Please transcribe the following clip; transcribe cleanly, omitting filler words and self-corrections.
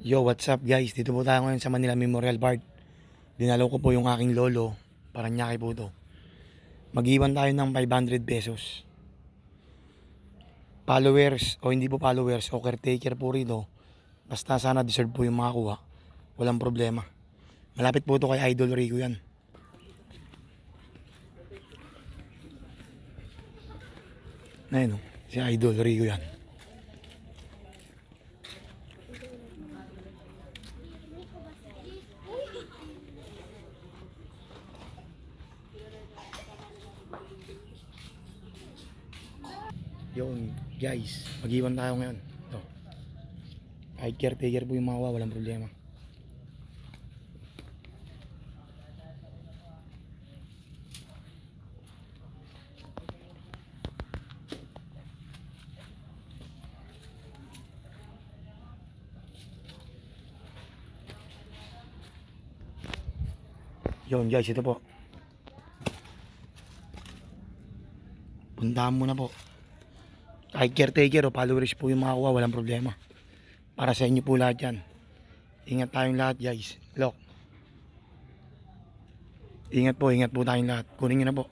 Yo, what's up guys? Dito po tayo ngayon sa Manila Memorial Park. Dinalo ko po yung aking lolo. Paranaque po to. Mag-iwan tayo ng 500 pesos. Followers o hindi po followers o caretaker po rito. Basta sana deserve po yung makakuha. Walang problema. Malapit po to kay Idol Rico yan. Ayun o, si Idol Rico yan. Yun, guys, mag-iwan tayo ngayon. Ito. Kahit caretaker po yung makakuha, walang problema. Yun guys, ito po. Puntahan mo na po. Kahit caretaker o followers po yung makakuha, walang problema. Para sa inyo po lahat yan. Ingat tayong lahat guys. Look. Ingat po tayong lahat. Kunin nyo na po.